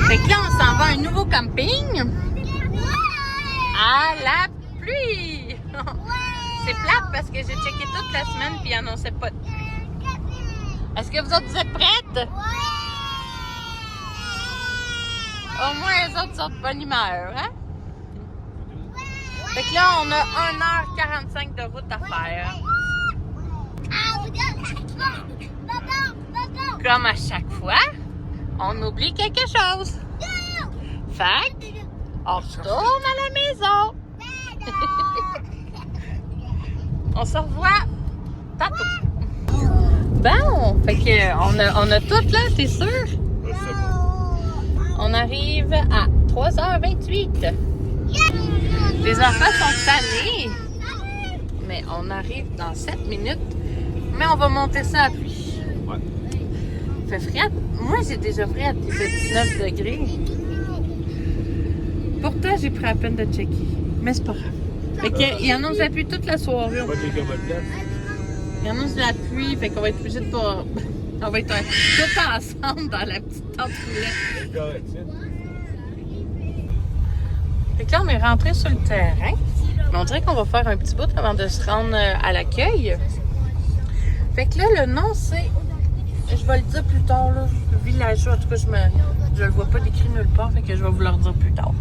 Fait que là, on s'en va à un nouveau camping. À la pluie. C'est plate parce que j'ai checké toute la semaine puis il annonçait pas de pluie. Est-ce que vous autres, vous êtes prêtes? Au moins, les autres sont de bonne humeur, hein? Fait que là, on a 1h45 de route à faire. Comme à chaque fois, on oublie quelque chose. Fait on retourne à la maison. On se revoit tantôt. Bon, fait que on a tout là, t'es sûr? On arrive à 3h28. Les enfants sont tannés. Mais on arrive dans 7 minutes. Mais on va monter ça à pluie. Ouais. Il fait frais. Moi, j'ai déjà frais. Il fait 19 degrés. Pourtant, j'ai pris la peine de checker. Mais c'est pas grave. Fait qu'il annonce la pluie toute la soirée. Il annonce la pluie. Fait qu'on va être obligé de pas... On va être tous ensemble dans la petite tente roulette. Fait que là, on est rentré sur le terrain. Mais on dirait qu'on va faire un petit bout avant de se rendre à l'accueil. Fait que là, le nom, c'est... Je vais le dire plus tard, là. Villageois. En tout cas, je le vois pas décrit nulle part. Fait que je vais vous le redire plus tard.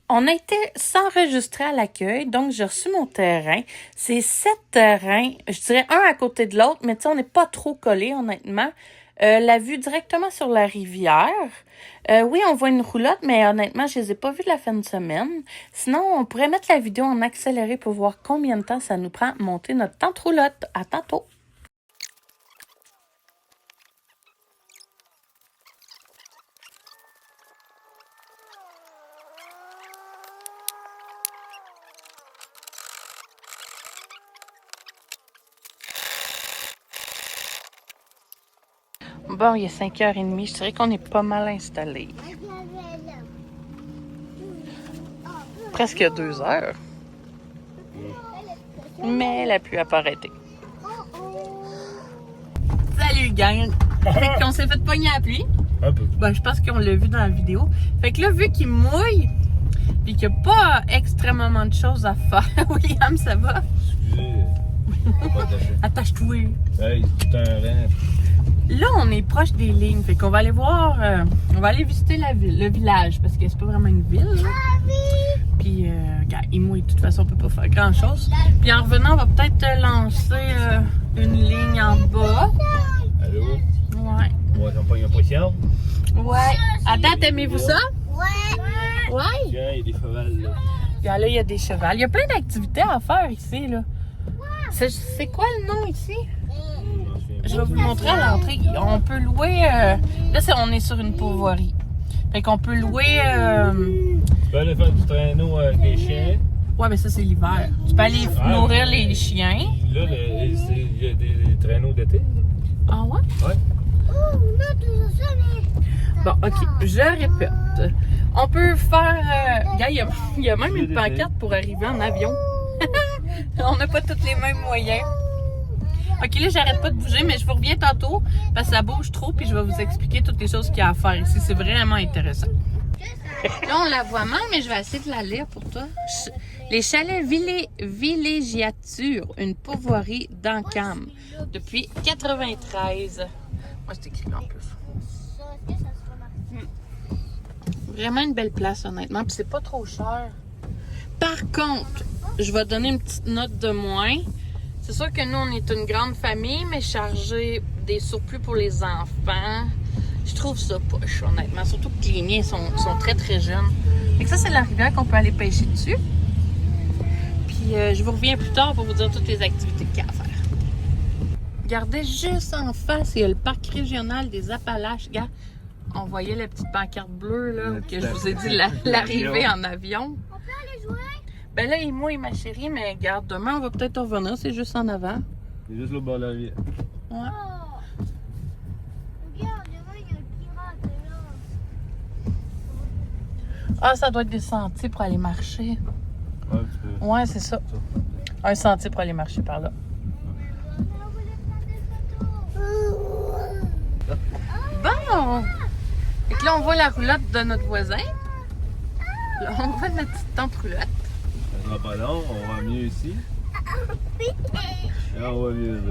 On a été s'enregistrer à l'accueil, donc j'ai reçu mon terrain. C'est 7 terrains, je dirais un à côté de l'autre, mais tu sais, on n'est pas trop collés, honnêtement. La vue directement sur la rivière. Oui, on voit une roulotte, mais honnêtement, je les ai pas vus de la fin de semaine. Sinon, on pourrait mettre la vidéo en accéléré pour voir combien de temps ça nous prend monter notre tente roulotte. À tantôt! Bon, il est 5h30. Je dirais qu'on est pas mal installé. Presque 2 heures. Mais la pluie a pas arrêté. Salut, gang! Fait qu'on s'est fait pogner à la pluie. Un peu. Ben, je pense qu'on l'a vu dans la vidéo. Fait que là, vu qu'il mouille, puis qu'il n'y a pas extrêmement de choses à faire, William, ça va? Excusez. Attache-toi. Hey, c'est tout un rêve. Là, on est proche des lignes. Fait qu'on va aller voir... on va aller visiter la ville, le village, parce que c'est pas vraiment une ville. Là. Puis, regarde, il mouille. De toute façon, on peut pas faire grand-chose. Puis en revenant, on va peut-être lancer une ligne en bas. Allô? Ouais. Ouais, on pogne un poisson. Ouais. À date, aimez-vous ça? Ouais. Ouais. Tiens, il y a des chevals, là. Puis là, il y a des chevals. Il y a plein d'activités à faire ici, là. C'est quoi le nom ici? Je vais vous le montrer à l'entrée. On peut louer... là, on est sur une pourvoirie. Fait qu'on peut louer... Tu peux aller faire du traîneau avec des chiens. Ouais, mais ça, c'est l'hiver. Tu peux aller nourrir les chiens. Là, il y a des traîneaux d'été. Ah ouais? Ouais. Oh, on a toujours ça, mais... Bon, OK. Je répète. On peut faire... Regarde, il y a même une pancarte pour arriver en avion. On n'a pas tous les mêmes moyens. OK, là, j'arrête pas de bouger, mais je vous reviens tantôt parce que ça bouge trop puis je vais vous expliquer toutes les choses qu'il y a à faire ici. C'est vraiment intéressant. Là, on la voit mal, mais je vais essayer de la lire pour toi. Les chalets villégiature, une pourvoirie d'Ancam depuis 93. Moi, c'est écrit en plus. Vraiment une belle place, honnêtement. Puis c'est pas trop cher. Par contre, je vais donner une petite note de moins. C'est sûr que nous, on est une grande famille, mais charger des surplus pour les enfants, je trouve ça poche, honnêtement. Surtout que les miens sont très, très jeunes. Fait que ça, c'est la rivière qu'on peut aller pêcher dessus. Puis, je vous reviens plus tard pour vous dire toutes les activités qu'il y a à faire. Regardez juste en face, il y a le parc régional des Appalaches. Regarde, on voyait la petite pancarte bleue, là, que je vous ai dit l'arrivée en avion. On peut aller jouer? Ben là, il mouille, ma chérie, mais regarde, demain, on va peut-être revenir. C'est juste en avant. C'est juste le bord de la rivière. Ouais. Oh! Regarde, demain, il y a le pirate, là. Ah, ça doit être des sentiers pour aller marcher. Ouais, tu peux. Ouais, c'est ça. Un sentier pour aller marcher par là. Bon! Fait que là, on voit la roulotte de notre voisin. Là, on voit notre petite tante roulotte. Ça sera pas long, on va mieux ici. Là, on va mieux là.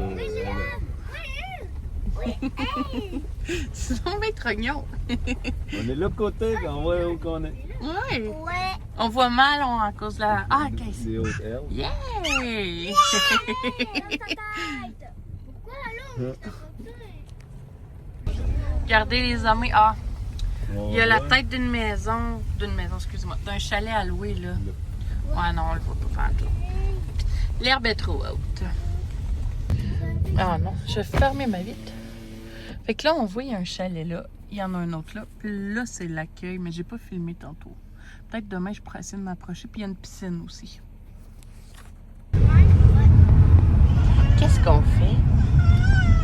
Sinon, on va être rognon. On est de l'autre côté, quand on voit où qu'on est. Ouais. Ouais. On voit mal à cause de la... Ah, ok. C'est haute herbe. Yay! Pourquoi alors? Regardez les amis. Ah, On il y a la voit. tête d'une maison, excusez-moi, d'un chalet à louer, là. Ouais, non, on le voit pas faire tout. L'herbe est trop haute. Ah non, je vais fermer ma vitre. Fait que là, on voit, il y a un chalet là. Il y en a un autre là. Puis là, c'est l'accueil, mais j'ai pas filmé tantôt. Peut-être demain, je pourrais essayer de m'approcher. Puis il y a une piscine aussi. Qu'est-ce qu'on fait?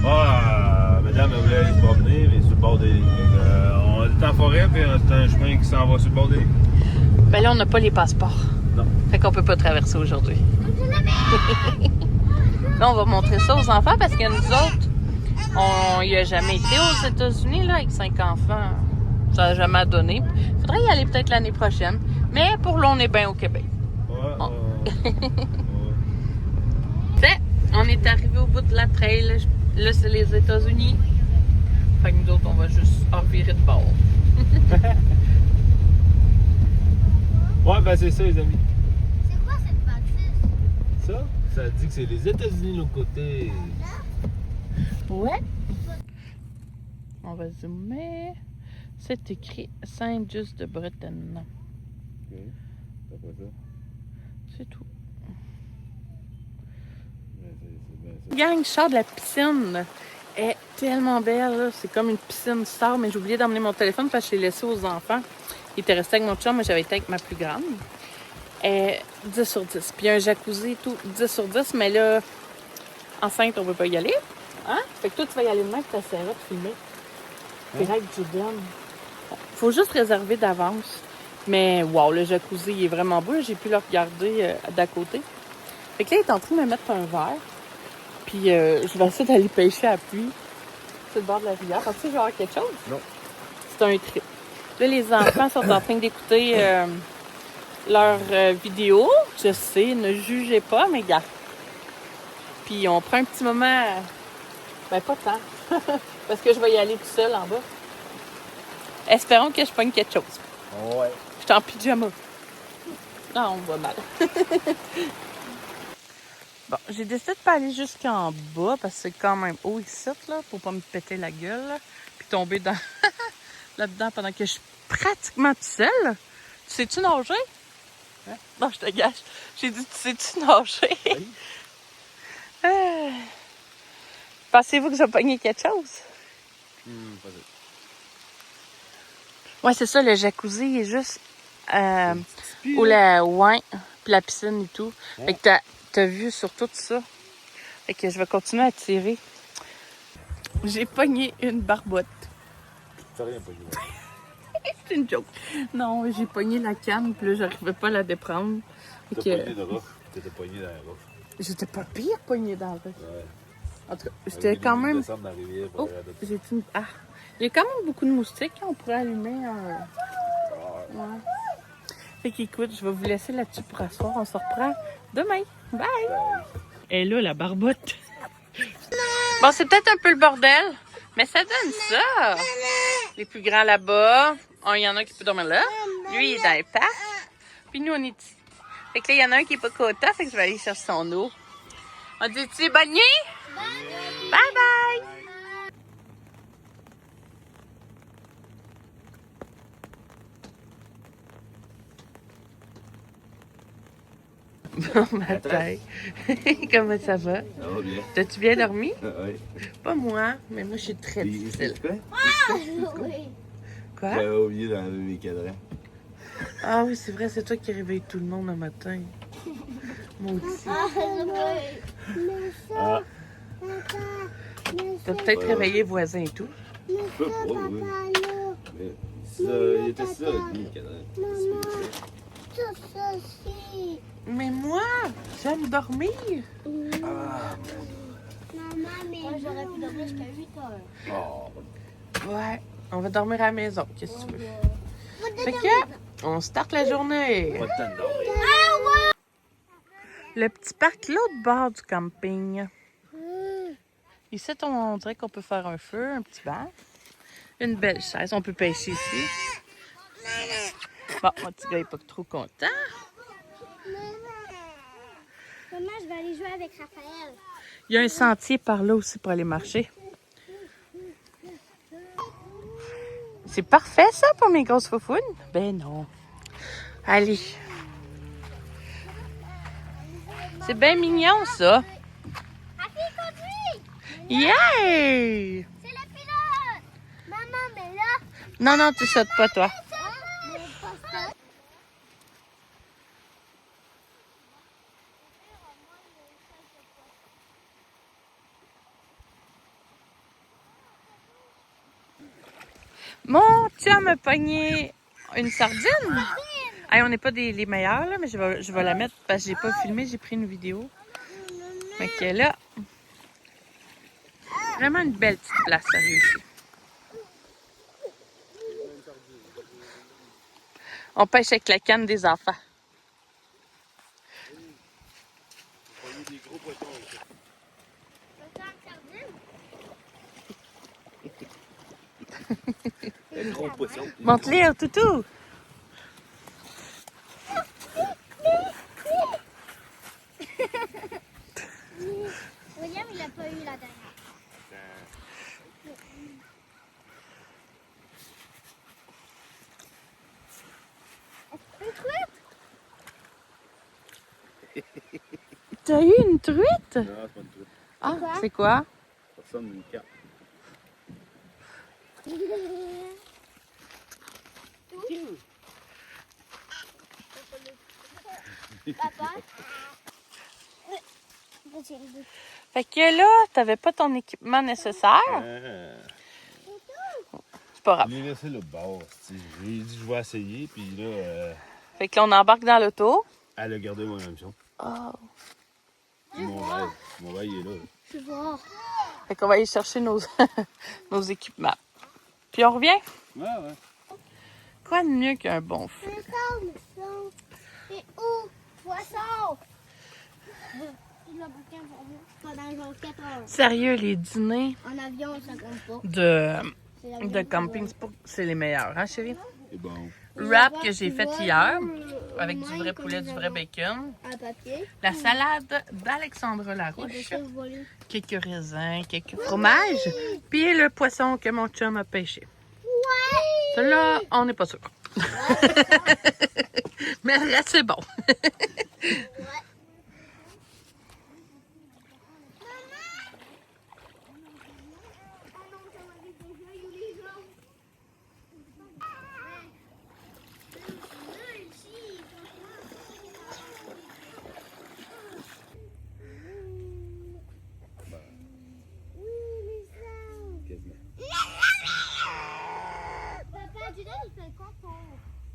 Ah, madame, elle voulait aller se promener, mais sur le bord des lignes. On est en forêt, puis c'est un chemin qui s'en va sur le bord des lignes. Ben là, on n'a pas les passeports. Non. Fait qu'on peut pas traverser aujourd'hui. Là, on va montrer ça aux enfants parce que nous autres, on y a jamais été aux États-Unis là, avec 5 enfants. Ça n'a jamais donné. Faudrait y aller peut-être l'année prochaine. Mais pour là, on est bien au Québec. Ouais, Fait, on est arrivé au bout de la trail. Là, c'est les États-Unis. Fait que nous autres, on va juste en virer de bord. ouais, ben c'est ça, les amis. C'est quoi cette bâtisse? Ça, ça dit que c'est les États-Unis de l'autre côté. Ouais. On va zoomer. C'est écrit Saint-Just de Bretagne. Ok, c'est pas ça. C'est tout. Ben, c'est bien ça. Gang, je sors de la piscine. Elle est tellement belle, là. C'est comme une piscine star, mais j'ai oublié d'emmener mon téléphone parce que je l'ai laissé aux enfants. Il était resté avec mon chum, mais j'avais été avec ma plus grande. Elle est 10 sur 10. Puis il y a un jacuzzi et tout, 10 sur 10, mais là, enceinte, on ne peut pas y aller. Hein? Fait que toi, tu vas y aller demain, puis t'essaieras de filmer. C'est là que tu donnes. Faut juste réserver d'avance. Mais wow, le jacuzzi, il est vraiment beau. J'ai pu le regarder d'à côté. Fait que là, il est en train de me mettre un verre. Puis je vais essayer d'aller pêcher à pluie sur le bord de la rivière. Parce que tu sais, genre quelque chose? Non. C'est un trip. Là, les enfants sont en train d'écouter leur vidéo. Je sais, ne jugez pas, mais gars. Puis on prend un petit moment. Ben, pas tant. Parce que je vais y aller tout seul en bas. Espérons que je pogne quelque chose. Ouais. Je suis en pyjama. Non, on voit mal. Bon, j'ai décidé de pas aller jusqu'en bas parce que c'est quand même haut ici, là, pour pas me péter la gueule, là, puis tomber dans là-dedans pendant que je suis pratiquement toute seule. Tu sais-tu nager? Hein? Non, je te gâche. J'ai dit, tu sais-tu nager? Oui. Pensez-vous que je vais pogner quelque chose? Pas ça. Ouais, c'est ça, le jacuzzi il est juste Puis, où la ouais, puis la piscine et tout. Ouais. Fait que t'as vu sur tout ça. Fait que je vais continuer à tirer. J'ai pogné une barbotte. t'as rien pas joué. C'est une joke. Non, j'ai pogné la canne, puis là, j'arrivais pas à la déprendre. T'as Fait que pogné de rough. T'étais pogné dans la rough. j'étais pas pire pognée dans le reste. Ouais. En tout cas, j'étais quand même... Descendre dans la rivière pour Oh, aller à la- j'ai une... Ah! Il y a quand même beaucoup de moustiques. On pourrait allumer un... Ouais. Fait qu'écoute, je vais vous laisser là-dessus pour asseoir. On se reprend demain. Bye! Et là, la barbotte. Bon, c'est peut-être un peu le bordel, mais ça donne ça. Les plus grands là-bas. Il y en a un qui peut dormir là. Lui, il est dans les parcs. Puis nous, on est ici. Fait que là, il y en a un qui est pas quota, fait que je vais aller chercher son eau. On dit-tu bonne nuit? Bye bye! Bon matin. Comment ça va? Ça va bien. T'as-tu bien dormi? Ouais. Pas moi, mais moi je suis très Puis, difficile. qu'est-ce que tu fais? Oui. Quoi? J'avais oublié d'enlever mes cadrans. Ah oui, c'est vrai, c'est toi qui réveille tout le monde le matin. Moi aussi. Ah, T'as peut-être réveillé les voisins et tout. je peux pas, oui. Mais ça, il était ça, lui, le cadran. Mais moi, j'aime dormir. Ah, Maman, mais j'aurais pu dormir jusqu'à 8 heures. oh. Ouais. On va dormir à la maison, qu'est-ce que tu veux? Fait que, on starte la journée. Pas de temps de dormir. Le petit parc, l'autre bord du camping. Ici, on dirait qu'on peut faire un feu, un petit banc. Une belle chaise, on peut pêcher ici. Bon, mon petit gars n'est pas trop content. Maman, je vais aller jouer avec Raphaël. Il y a un sentier par là aussi pour aller marcher. C'est parfait, ça, pour mes grosses foufounes? Ben non. Allez. C'est bien mignon, ça. Happy, conduit! Yay! C'est le pilote! Maman, mais là... Non, non, tu sautes pas, toi. Mon chum a pogné une sardine. Hey, on n'est pas les meilleurs, là, mais je vais la mettre parce que j'ai pas filmé, j'ai pris une vidéo. Fait que là, vraiment une belle petite place, sérieux, ici. On pêche avec la canne des enfants. Un gros poisson. Monte-les au toutou. William, il n'a pas eu la dernière. Une truite? T'as eu une truite? Non, c'est pas une truite. Ah, c'est quoi? Ça ressemble à une carte. Papa? Fait que là, t'avais pas ton équipement nécessaire. C'est pas grave. Je l'ai laissé là bord. J'ai dit que je vais essayer, puis là, Fait que là, on embarque dans l'auto. elle a gardé mon hameçon. Oh. Mon verre, il est là. Je vais voir. Fait qu'on va aller chercher nos, nos équipements. Puis on revient. Ouais, ouais. Quoi de mieux qu'un bon feu? Poisson. C'est où? Poisson! Le bouquin pendant genre 4 heures. Sérieux, les dîners En avion, ça compte pas. de camping, c'est les meilleurs, hein chérie? C'est bon. Wrap que j'ai fait hier, avec du vrai poulet, du vrai bacon. Un papier. La salade d'Alexandra Et Larouche. puis, vous voulez. Quelques raisins, quelques fromages. Puis le poisson que mon chum a pêché. Ouais! Celui-là, on n'est pas sûr. Mais le reste, c'est bon. Papa, Judas, il fait quoi pour...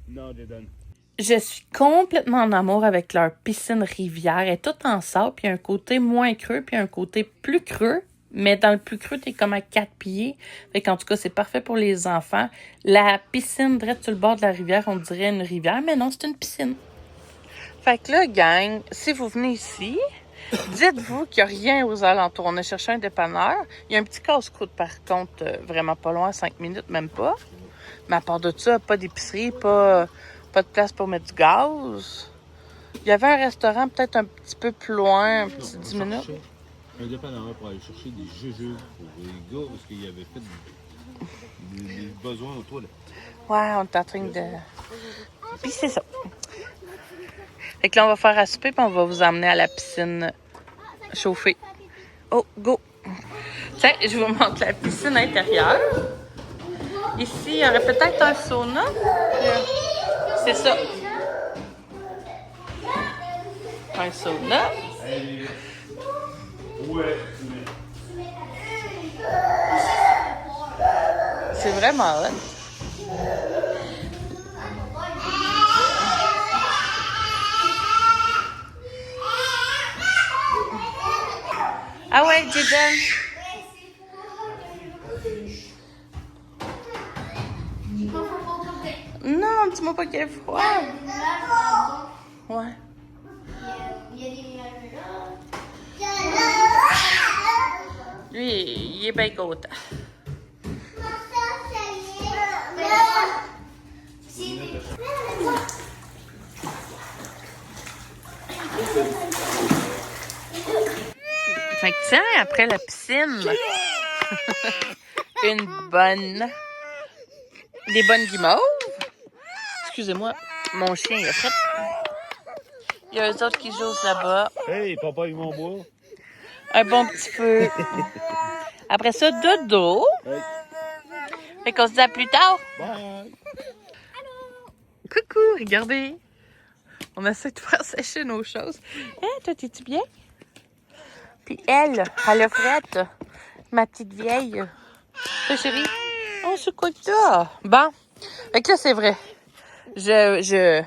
Non, Jaden. Je suis complètement en amour avec leur piscine rivière. Elle est toute en sable, puis il y a un côté moins creux, puis un côté plus creux. Mais dans le plus creux, t'es comme à 4 pieds. Fait qu'en tout cas, c'est parfait pour les enfants. La piscine, direct sur le bord de la rivière, on dirait une rivière, mais non, c'est une piscine. Fait que là, gang, si vous venez ici, dites-vous qu'il n'y a rien aux alentours. On a cherché un dépanneur. Il y a un petit casse-croûte, par contre, vraiment pas loin, 5 minutes, même pas. Mais à part de ça, pas d'épicerie, pas de place pour mettre du gaz. Il y avait un restaurant peut-être un petit peu plus loin, un petit 10 minutes. Un dépanneur pour aller chercher des jujubes pour les gars parce qu'il y avait fait des besoins aux toilettes. Ouais, on est en train de... Puis c'est ça. Fait que là, on va faire à souper, puis on va vous emmener à la piscine chauffée. Oh, go! Tiens, je vous montre la piscine intérieure. Ici, il y aurait peut-être un sauna. C'est ça. Un sauna. Ouais. C'est vraiment hot. Ah ouais, Jaden. Non, dis-moi pas qu'elle est froide. Ouais. Il y a des nuages là. Lui, il est bien content. Fait que tiens, après la piscine, des bonnes guimauves. Excusez-moi, mon chien, il a fait. Il y a eux autres qui jouent là-bas. Hey, papa, ils m'en bois. Un bon petit feu. Après ça, dodo. Hey. Fait qu'on se dit à plus tard. Bye. Coucou, regardez. On essaie de faire sécher nos choses. Hein, toi, t'es-tu bien? Puis elle a frette. Ma petite vieille. Toi, chérie? Oh, c'est quoi que t'as? Bon. Fait que là, c'est vrai. C'est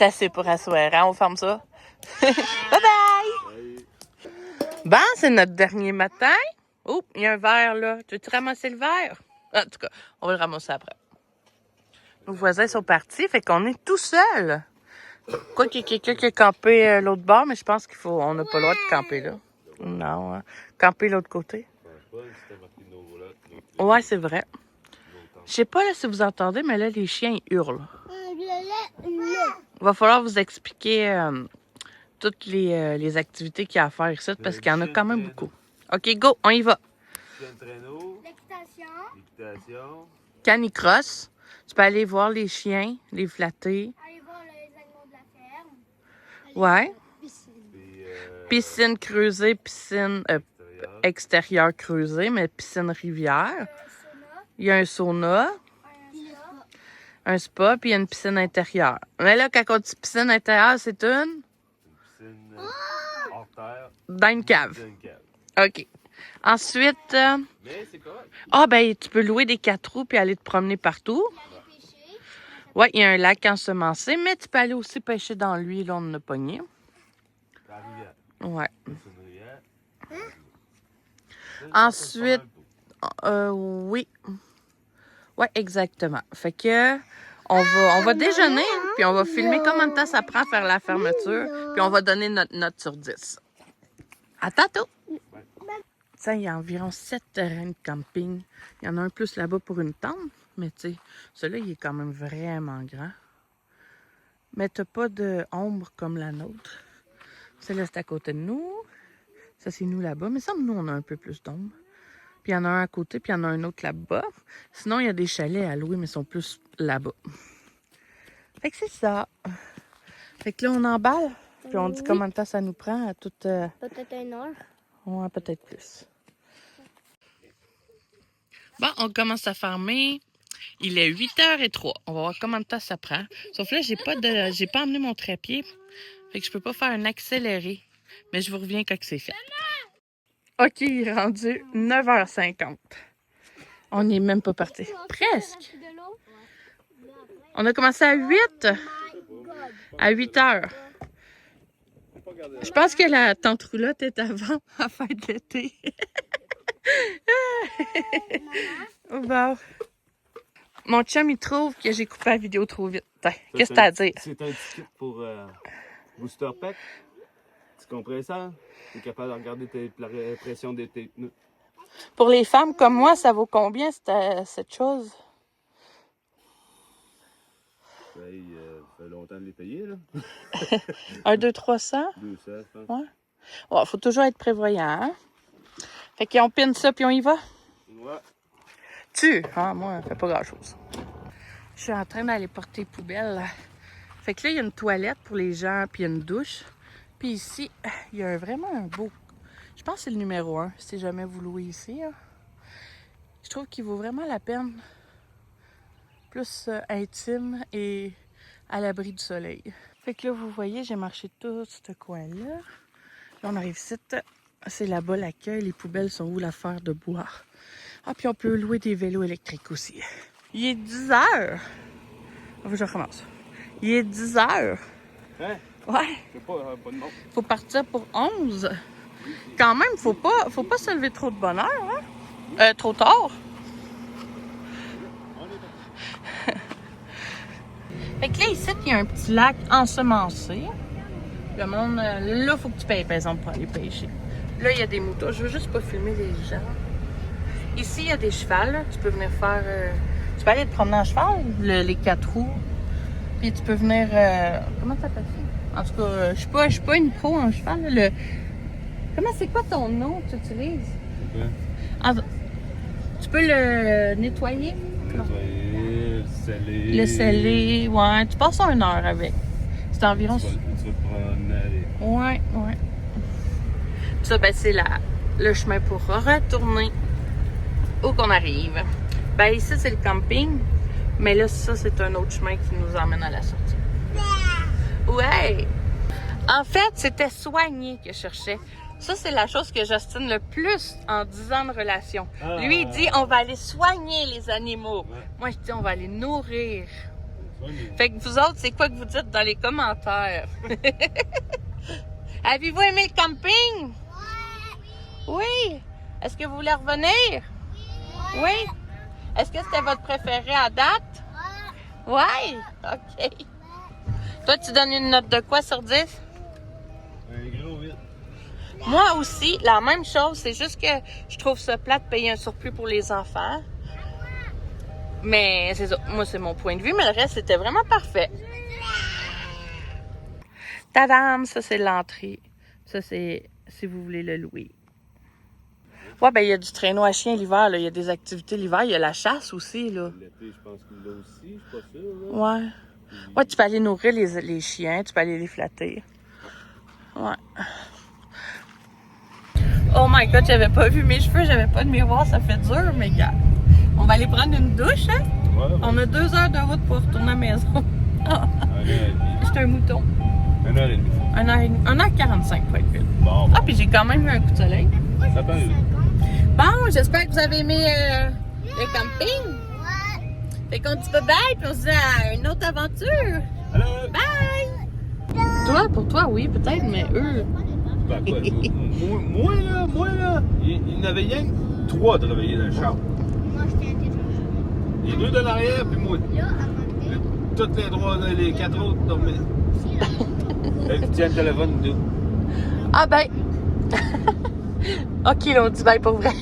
assez pour asseoir, hein? On ferme ça. Bye bye! Bon, c'est notre dernier matin. Oh, il y a un verre, là. Tu veux-tu ramasser le verre? En tout cas, on va le ramasser après. Nos voisins sont partis, fait qu'on est tout seul. Quoi qu'il y ait quelqu'un qui a campé l'autre bord, mais je pense on n'a pas le droit de camper là. Non, hein. Camper l'autre côté. Ouais, c'est vrai. Je sais pas là si vous entendez, mais là, les chiens ils hurlent. Il va falloir vous expliquer toutes les activités qu'il y a à faire ici, parce qu'il y en a quand même beaucoup. OK, go, on y va. Traîneau, L'équitation. Canicross. Tu peux aller voir les chiens, les flatter. Aller voir les animaux de la ferme. Ouais. puis Piscine creusée, piscine extérieure creusée, mais piscine rivière. Il y a un sauna, un spa, puis il y a une piscine intérieure. Mais là, quand on dit piscine intérieure, c'est une? piscine hors terre. Dans une cave. Une cave. OK. Ensuite, Mais c'est correct. ben, tu peux louer des 4 roues puis aller te promener partout. Ouais, il y a un lac ensemencé, mais tu peux aller aussi pêcher dans lui, là, on en a pogné. La rivière. Ouais. C'est une rivière. Ensuite, oui. Ouais, exactement. Fait que on va déjeuner, puis on va filmer combien de temps ça prend à faire la fermeture, puis on va donner notre note sur 10. À tantôt! Ça, il y a environ 7 terrains de camping. Il y en a un plus là-bas pour une tente, mais tu sais, celui-là, il est quand même vraiment grand. Mais t'as pas d'ombre comme la nôtre. Celle-là, c'est à côté de nous. Ça, c'est nous là-bas. Mais ça, nous, on a un peu plus d'ombre. Puis il y en a un à côté, puis il y en a un autre là-bas. Sinon, il y a des chalets à louer, mais ils sont plus là-bas. Fait que c'est ça. Fait que là, on emballe. Puis on dit combien de temps ça nous prend à tout... Peut-être 1 heure. Ouais, peut-être plus. Bon, on commence à farmer. Il est 8h03. On va voir combien de temps ça prend. Sauf là, j'ai pas emmené mon trépied. Fait que je peux pas faire un accéléré. Mais je vous reviens quand c'est fait. OK, il est rendu 9h50. On n'est même pas parti. Presque. On a commencé à 8. À 8h. Je pense que la tante roulotte est avant la fin de l'été. Bon. Mon chum, il trouve que j'ai coupé la vidéo trop vite. Qu'est-ce que t'as à dire? C'est un petit kit pour Booster Pack. Petit compresseur. Tu es capable de regarder la pression de tes pneus. Pour les femmes comme moi, ça vaut combien cette chose? Ça fait longtemps de les payer, là. 1, 2, 300? 200, je pense. Ouais. Ouais, faut toujours être prévoyant, hein? Fait qu'on pine ça, puis on y va? Ouais. Moi, je fais pas grand-chose. Je suis en train d'aller porter les poubelles. Fait que là, il y a une toilette pour les gens, puis il y a une douche. Puis ici, il y a vraiment un beau... Je pense que c'est le numéro 1, si jamais vous louez ici. Hein. Je trouve qu'il vaut vraiment la peine. Plus intime et à l'abri du soleil. Fait que là, vous voyez, j'ai marché tout ce coin-là. Là, on arrive ici. C'est là-bas l'accueil. Les poubelles sont où l'affaire de boire. Ah, puis on peut louer des vélos électriques aussi. Il est 10h. Je recommence. Il est 10h. Hein? Ouais. C'est pas de nom. Faut partir pour 11. Quand même, faut pas se lever trop de bonne heure, hein? Trop tard. Fait que là, ici, il y a un petit lac ensemencé. Le monde, là, il faut que tu payes, par exemple, pour aller pêcher. Là, il y a des moutons. Je veux juste pas filmer les gens. Ici, il y a des chevals. Là. Tu peux venir faire... Tu peux aller te promener en cheval, les 4 roues. Puis tu peux venir... Comment ça s'appelle ça? En tout cas, je suis pas une pro en cheval. Là. Comment c'est quoi ton nom que tu utilises? Tu peux le nettoyer? Nettoyer, le sceller. Le sceller, ouais. Tu passes 1 heure avec. C'est environ... Tu vas te promener. Ouais. Puis ça, ben, c'est le chemin pour retourner où qu'on arrive. Ben, ici, c'est le camping. Mais là, ça, c'est un autre chemin qui nous emmène à la sortie. Ouais! En fait, c'était soigner que je cherchais. Ça, c'est la chose que j'ostine le plus en 10 ans de relation. Ah. Lui, il dit, on va aller soigner les animaux. Ouais. Moi, je dis, on va aller nourrir. Soigner. Fait que vous autres, c'est quoi que vous dites dans les commentaires? Avez-vous aimé le camping? Oui. Est-ce que vous voulez revenir? Oui. Est-ce que c'était votre préféré à date? Oui. OK. Toi, tu donnes une note de quoi sur 10? Un gros 8. Moi aussi, la même chose. C'est juste que je trouve ça plate de payer un surplus pour les enfants. Mais c'est ça. Moi, c'est mon point de vue. Mais le reste, c'était vraiment parfait. Tadam! Ça, c'est l'entrée. Ça, c'est si vous voulez le louer. Ouais, ben il y a du traîneau à chien l'hiver. Il y a des activités l'hiver. Il y a la chasse aussi. Là. L'été, je pense qu'il l'a aussi, je suis pas sûr. Là. Ouais. Ouais, tu peux aller nourrir les chiens. Tu peux aller les flatter. Ouais. Oh my God, j'avais pas vu mes cheveux. J'avais pas de miroir. Ça fait dur, mais gars. On va aller prendre une douche, hein? Ouais, On a 2 heures de route pour retourner à la maison. J'étais un mouton. 1h30. 1h45 pour être vite. Bon, Ah, puis j'ai quand même eu un coup de soleil. ça peut arriver. Bon, j'espère que vous avez aimé le camping. Fait qu'on dit bye-bye, puis on se dit à une autre aventure. Allô? Bye! Toi, pour toi, oui, peut-être, mais eux... Ben, quoi, moi, là, il n'avait rien que 3 de travailler dans le char. Moi, j'étais intéressée. Les 2 de l'arrière, puis moi. Là, à un moment donné, Toutes les 3, les 4 autres dormaient. Tu tiens le téléphone, nous. Ah ben... OK, là, on dit bye pour vrai.